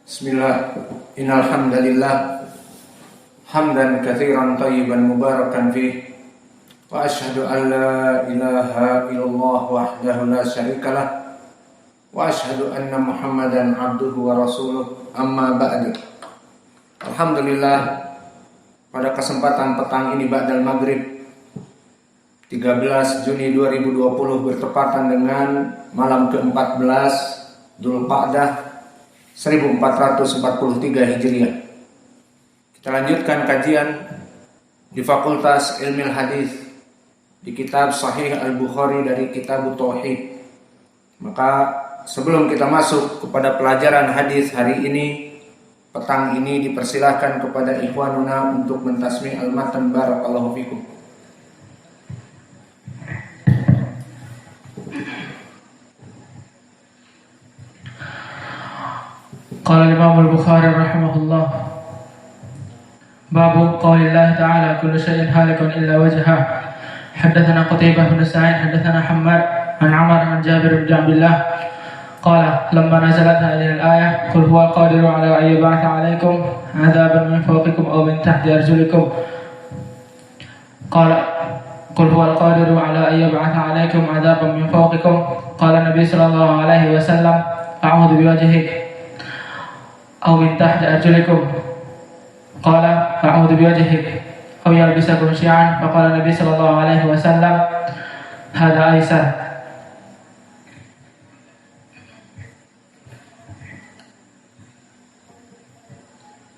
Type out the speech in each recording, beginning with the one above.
Bismillah, innal hamdalillah hamdan katsiran thayyiban mubarakan fih wa asyhadu an la ilaha illallah wahdahu la syarikalah wa asyhadu anna Muhammadan abduhu wa rasuluh, amma ba'du. Alhamdulillah, pada kesempatan petang ini ba'dal maghrib 13 Juni 2020 bertepatan dengan malam ke-14 Dzulqa'dah 1443 Hijriah. Kita lanjutkan kajian di Fakultas Ilmu Hadis di kitab Sahih Al-Bukhari dari Kitab Tauhid. Maka sebelum kita masuk kepada pelajaran hadis hari ini, petang ini dipersilahkan kepada ikhwanuna untuk mentasmi al-matan. Barakallahu fikum. قال الإمام البخاري رحمه الله: باب قول الله تعالى: كل شيء هالك إلا وجهه. حدثنا قتيبة بن سعيد حدثنا حماد عن عمر عن جابر بن عبد الله قال: لما نزلت هذه الآية: قل هو القادر على أن يبعث عليكم عذابا من فوقكم أو من تحت أرجلكم. قال: قل هو القادر على أن يبعث عليكم عذابا من فوقكم. قال النبي صلى الله عليه وسلم: أعوذ بوجهك أو من تحت أرجلكم. قال: أعوذ بوجهك أو يلبسكم شيعا. فقال النبي صلى الله عليه وسلم: هذا أيسر.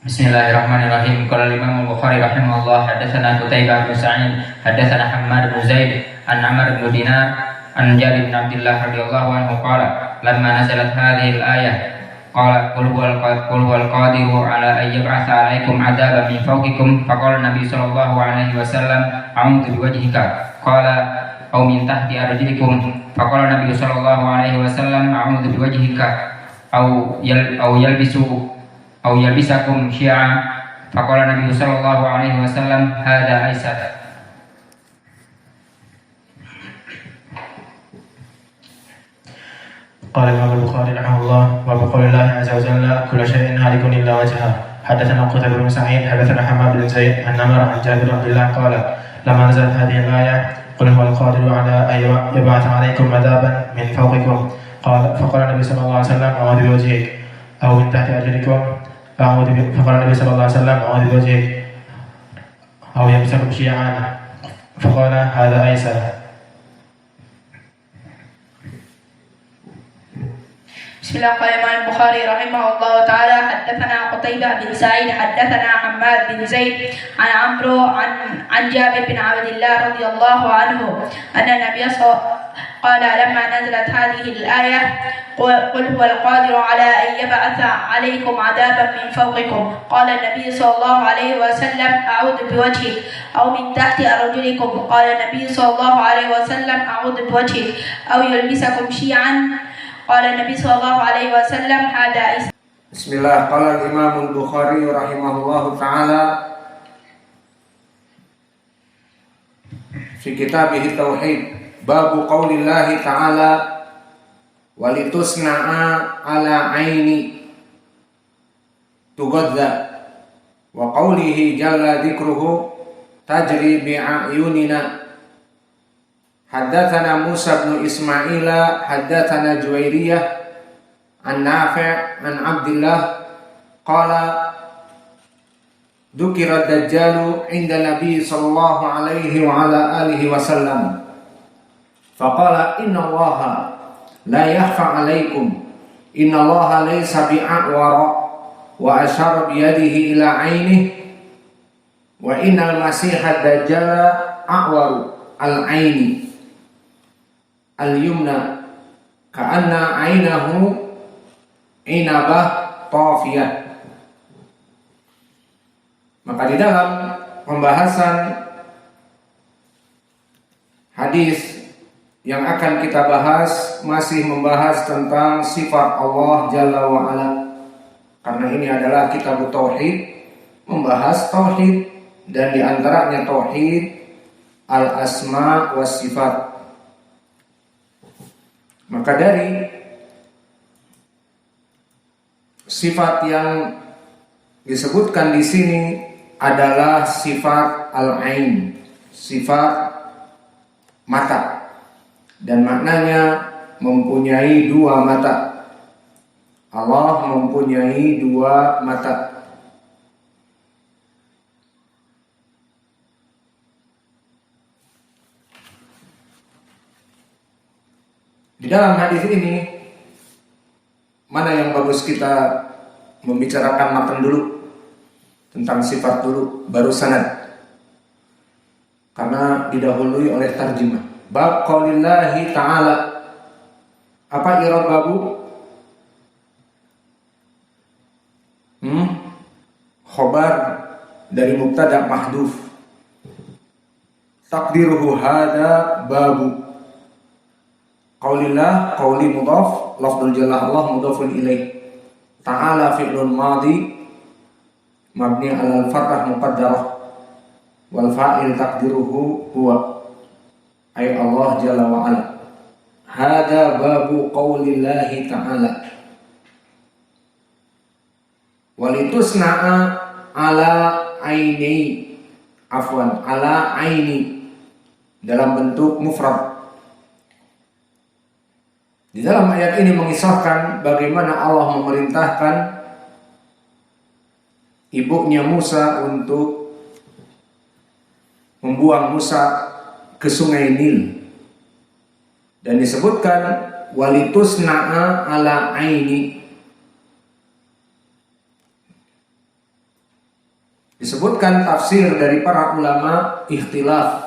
Bismillahirrahmanirrahim. Qala al-Imam al-Bukhari rahimahullah hadatsana Qutaibah bin Sa'id hadatsana Hammad bin Zaid an Amr bin Dinar an Jabir bin Abdullah radhiyallahu anhu qala lamma nazalat hadhihi al-ayah qala qul huwal qadiru ala an yab'atsa 'alaikum 'adaban min fawqikum. Faqala Nabi sallallahu alaihi wasallam: a'udzu biwajhika. Qala aw min tahti arjulikum. Faqala Nabi sallallahu alaihi wasallam: a'udzu biwajhika aw yalbisakum syi'a. Faqala Nabi sallallahu alaihi wasallam: hadza aisar. قال الإمام البخاري رحمه الله: باب قول الله عز وجل: كل شيء هالك إلا وجهه. حدثنا قتيبة بن سعيد حدثنا حماد بن زيد عن عمر عن جابر بن عبد الله قال: لما نزلت هذه الآية: قل هو القادر على أن يبعث عليكم عذابا من فوقكم. فقال النبي صلى الله عليه وسلم: أعوذ بوجهك أو من تحت أرجلكم. فقال النبي صلى الله عليه وسلم: أعوذ بوجهك أو يمسكم شيعا. فقال: هذا أيسر. بسم الله الرحمن البخاري رحمه الله تعالى حدثنا قتيبة بن سعيد حدثنا حماد بن زيد عن عمرو عن جابر بن عبد الله رضي الله عنه أن النبي قال لما نزلت هذه الآية: قل هو القادر على أن يبعث عليكم عذابا من فوقكم. قال النبي صلى الله عليه وسلم: أعوذ بوجهك أو من تحت أرجلكم. قال النبي صلى الله عليه وسلم: أعوذ بوجهك أو يلبسكم شيعا. قال النبي صلى الله عليه وسلم: هذا إسلام. Bismillah, qala al-Imam al-Bukhari rahimahullahu ta'ala fi kitabih Tauhid, babu qaulillahi ta'ala walitusna'a ala aini tugadza wa qaulihi jalla dzikruhu tajri bi'ayunina. Haddatsana Musa bin Ismail haddatsana Juwairiyah an Nafi' an Abdullah qala dzukira ad-dajjalu 'inda Nabi sallallahu alaihi wa ala alihi wasallam faqala inna Allaha la yakhfa 'alaikum inna Allaha laysa bi'awara wa asyara bi yadihi ila 'ainihi wa innal masiha ad-dajjala a'waru al-'aini al-yumna ka'anna 'ainahu inabah tafiyah. Maka di dalam pembahasan hadis yang akan kita bahas masih membahas tentang sifat Allah Jalla wa Ala. Karena ini adalah kitab tauhid, membahas tauhid dan di antaranya tauhid al-asma was sifat. Maka dari sifat yang disebutkan di sini adalah sifat al-ain, sifat mata, dan maknanya mempunyai dua mata. Allah mempunyai dua mata. Di dalam hadis ini, mana yang bagus kita membicarakan matan dulu, tentang sifat dulu, baru sanad, karena didahului oleh tarjimah. Bab qaulillahi ta'ala. Apa i'rab babu? Khobar dari mubtada mahdhuf. Takdiruhu hada babu. Qaulillah, qauli mudhaf, lafzul jallah Allah mudhafun ilaih. Ta'ala fi'lun madhi mabni 'ala al-fathah muqaddarah wal fa'il taqdiruhu huwa ay Allah jalla wa ala. Hada babu qaulillahi ta'ala. Walitusna'a ala aini, afwan, ala aini dalam bentuk mufrad. Di dalam ayat ini mengisahkan bagaimana Allah memerintahkan ibunya Musa untuk membuang Musa ke sungai Nil. Dan disebutkan walitusna'a ala aini. Disebutkan tafsir dari para ulama ikhtilaf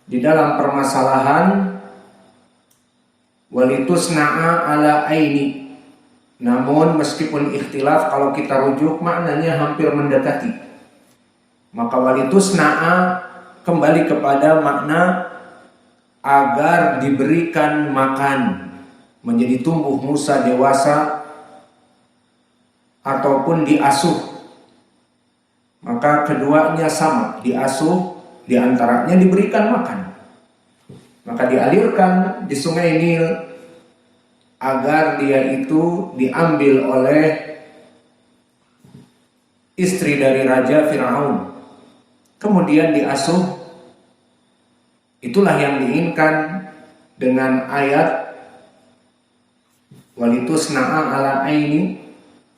di dalam permasalahan walitusna'a ala aini. Namun meskipun ikhtilaf, kalau kita rujuk maknanya hampir mendekati. Maka walitusna'a kembali kepada makna agar diberikan makan, menjadi tumbuh Musa dewasa ataupun diasuh. Maka keduanya sama, diasuh, diantaranya diberikan makan. Maka dialirkan di sungai Nil agar dia itu diambil oleh istri dari Raja Fir'aun, kemudian diasuh. Itulah yang diinginkan dengan ayat walitusna'a ala aini.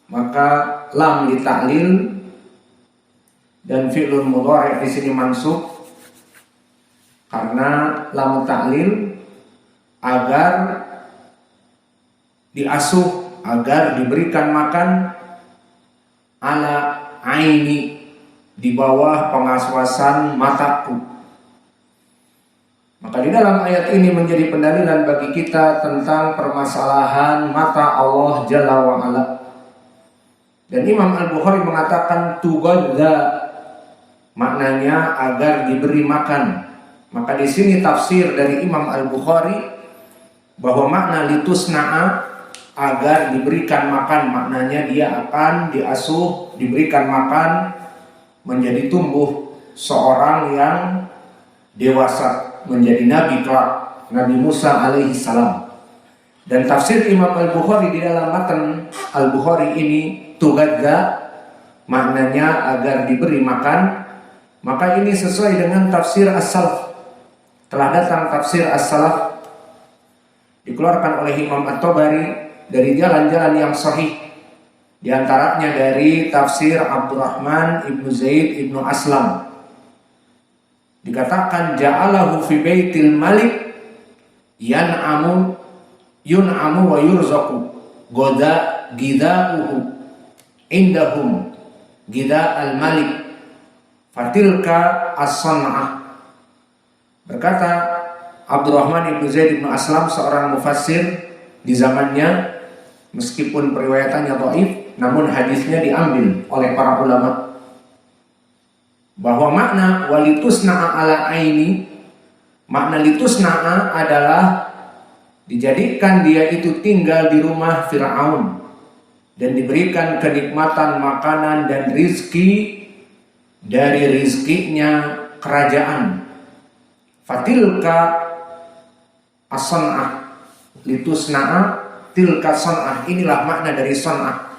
Maka lam li ta'lil dan fi'lun mudhari' di sini mansub karena lam ta'lil, agar diasuh, agar diberikan makan, ala aini, di bawah pengawasan mataku. Maka di dalam ayat ini menjadi pendalilan bagi kita tentang permasalahan mata Allah Jalla wa Ala. Dan Imam Al-Bukhari mengatakan tugadza, maknanya agar diberi makan. Maka di sini tafsir dari Imam Al-Bukhari bahwa makna litusna'a, agar diberikan makan, maknanya dia akan diasuh, diberikan makan, menjadi tumbuh seorang yang dewasa, menjadi nabi kelak, Nabi Musa alaihi salam. Dan tafsir Imam Al-Bukhari di dalam matan Al-Bukhari ini tugadza, maknanya agar diberi makan. Maka ini sesuai dengan tafsir as-salaf. Telah datang tafsir as-salaf dikeluarkan oleh Imam At-Tabari dari jalan-jalan yang sahih. Di antaranya dari tafsir Abdurrahman ibnu Zaid ibnu Aslam. Dikatakan ja'alahu fi baitil malik yun'amu wa yurzaqu gida'uhu indahum gida'al malik fatilka as-san'ah. Berkata Abdurrahman ibnu Zaid ibnu Aslam, seorang mufassir di zamannya, meskipun periwayatannya dhaif, namun hadisnya diambil oleh para ulama, bahwa makna walitusna'a ala aini, makna litusna'a adalah dijadikan dia itu tinggal di rumah Fir'aun dan diberikan kenikmatan makanan dan rizki dari rizkinya kerajaan. Fatilka as-san'ah, litusna'a tilka san'ah, inilah makna dari san'ah.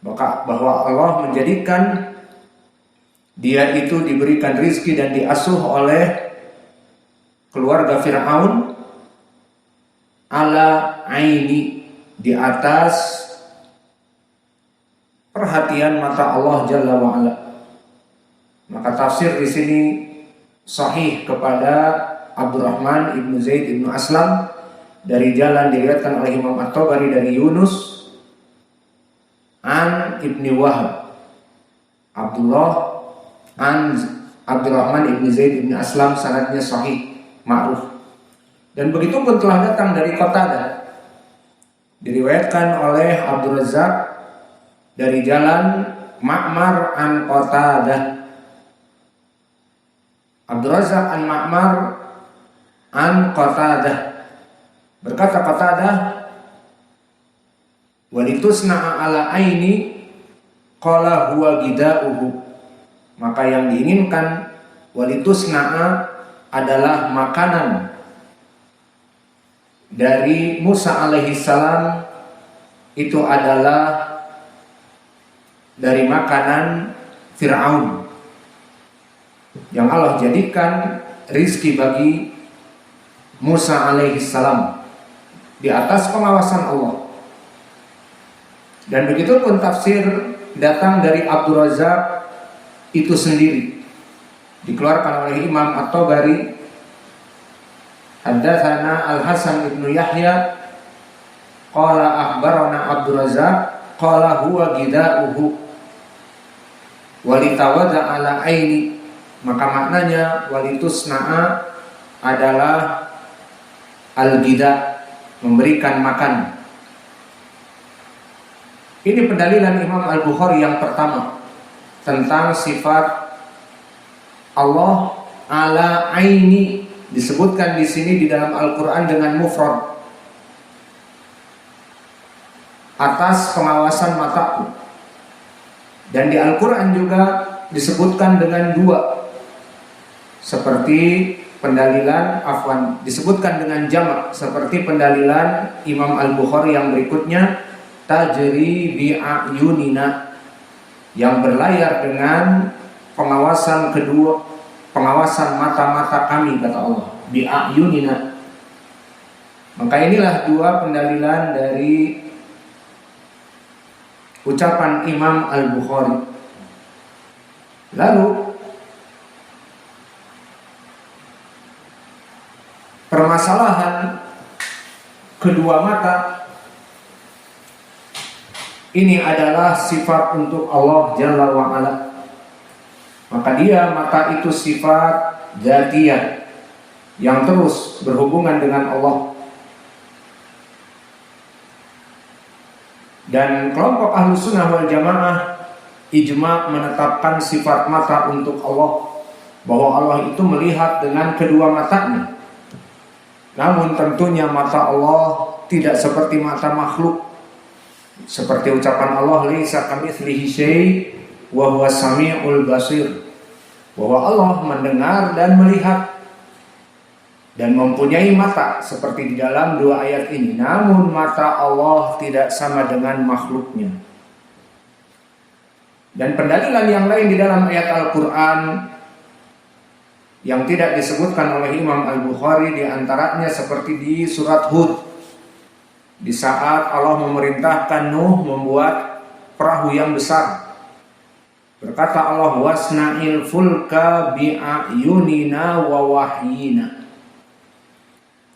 bahwa Allah menjadikan dia itu diberikan rizki dan diasuh oleh keluarga Fir'aun ala aini, di atas perhatian mata Allah Jalla wa'ala. Maka tafsir di sini sahih kepada Abdurrahman ibnu Zaid ibnu Aslam dari jalan diriwayatkan oleh Imam At-Tabari dari Yunus an ibni Wahab, Abdullah an Abdurrahman ibnu Zaid ibnu Aslam, sanadnya sahih ma'ruf. Dan begitu pun telah datang dari Qatadah, diriwayatkan oleh Abdul Razzaq dari jalan Ma'mar an Qatadah. Abdul Razzaq an Ma'mar an Qatadah, berkata Qatadah, walitusna'a ala aini qala huwa gida'uhu, maka yang diinginkan walitusna'a adalah makanan dari Musa alaihissalam, itu adalah dari makanan Fir'aun yang Allah jadikan rizki bagi Musa alaihissalam di atas pengawasan Allah. Dan begitu pun tafsir datang dari Abdul Razzaq itu sendiri, dikeluarkan oleh Imam At-Tabari. Haddatsana Al-Hasan ibnu Yahya qala akhbarana Abdul Razzaq qala huwa gida'uhu walitawada ala aini, maka maknanya walitusna'a adalah al-gida, memberikan makan. Ini pendalilan Imam Al-Bukhari yang pertama tentang sifat Allah ala aini, disebutkan di sini di dalam Al-Quran dengan mufrad, atas pengawasan mataku. Dan di Al-Quran juga disebutkan dengan dua, seperti pendalilan disebutkan dengan jamak, seperti pendalilan Imam Al-Bukhari yang berikutnya, tajri bi'ayunina, yang berlayar dengan pengawasan kedua, pengawasan mata-mata kami, kata Allah, bi'ayunina. Maka inilah dua pendalilan dari ucapan Imam Al-Bukhari. Lalu permasalahan kedua mata ini adalah sifat untuk Allah Jalla wa'ala. Maka dia mata itu sifat dzatiyah yang terus berhubungan dengan Allah. Dan kelompok Ahlus Sunnah wal Jamaah ijma' menetapkan sifat mata untuk Allah, bahwa Allah itu melihat dengan kedua matanya. Namun tentunya mata Allah tidak seperti mata makhluk, seperti ucapan Allah, laisa kamitslihi syai' wa huwas samiul basir, bahwa Allah mendengar dan melihat dan mempunyai mata seperti di dalam dua ayat ini. Namun mata Allah tidak sama dengan makhluknya. Dan pendalilan yang lain di dalam ayat Al-Quran yang tidak disebutkan oleh Imam Al-Bukhari, di antaranya seperti di surat Hud, di saat Allah memerintahkan Nuh membuat perahu yang besar. Berkata Allah, wasna'il fulka bi'ayunina wa wahyina,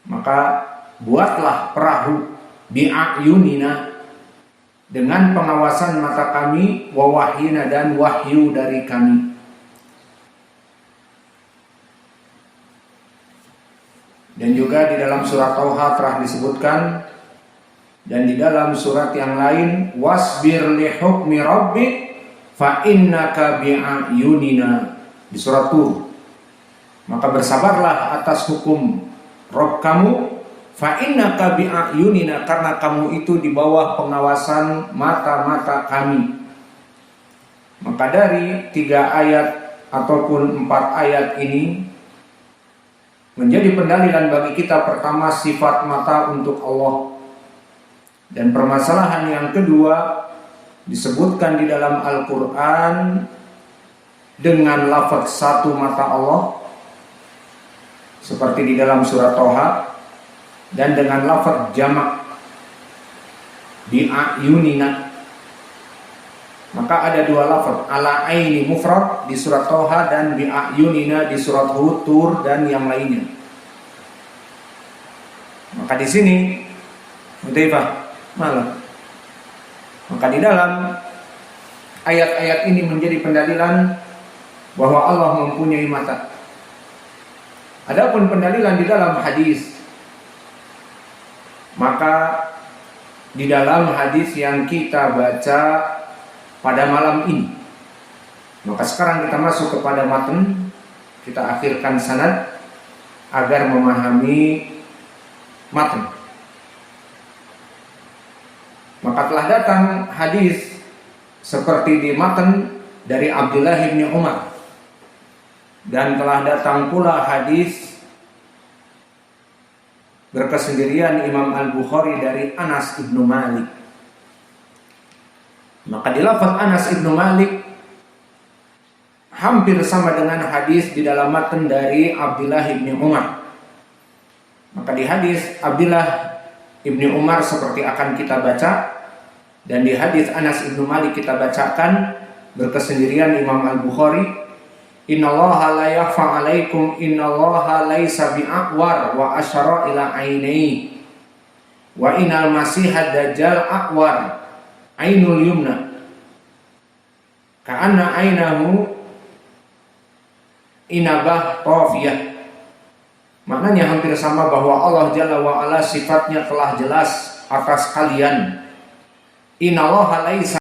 maka buatlah perahu bi'ayunina, dengan pengawasan mata kami, wa wahyina, dan wahyu dari kami. Dan juga di dalam surat Tauha telah disebutkan, dan di dalam surat yang lain, wasbir li hukmi rabbik fa innaka bi'ayunina, di surat Tur, maka bersabarlah atas hukum Rabb kamu, fa innaka bi'ayunina, karena kamu itu di bawah pengawasan mata-mata kami. Maka dari 3 ayat ataupun 4 ayat ini menjadi pendalilan bagi kita, pertama sifat mata untuk Allah, dan permasalahan yang kedua disebutkan di dalam Al-Quran dengan lafaz satu mata Allah, seperti di dalam surat Toha, dan dengan lafaz jamak di ayunina. Maka ada dua lafaz, ala aini mufrad di surat Toha dan bi ayunina di surat Hud, Tur, dan yang lainnya. Maka di sini Hudzaifah malah. Maka di dalam ayat-ayat ini menjadi pendalilan bahwa Allah mempunyai mata. Adapun pendalilan di dalam hadis, maka di dalam hadis yang kita baca pada malam ini, maka sekarang kita masuk kepada matan, kita akhirkan sanad agar memahami matan. Maka telah datang hadis seperti di matan dari Abdullah bin Umar, dan telah datang pula hadis berkesendirian Imam Al-Bukhari dari Anas ibnu Malik. Maka di lafaz Anas ibnu Malik hampir sama dengan hadis di dalam matan dari Abdullah bin Umar. Maka di hadis Abdullah Ibnu Umar seperti akan kita baca, dan di hadis Anas ibnu Malik kita bacakan berkesendirian Imam Al-Bukhari, innallaha la yakhfa 'alaikum innallaha laisa bi'aqwar wa asyara ila ainai wa innal masihad dajjal aqwar ainul yumna ka'anna ainahu inabah tafiyah. Maknanya hampir sama, bahwa Allah Jalla wa Ala sifatnya telah jelas atas kalian. Innallaha laisa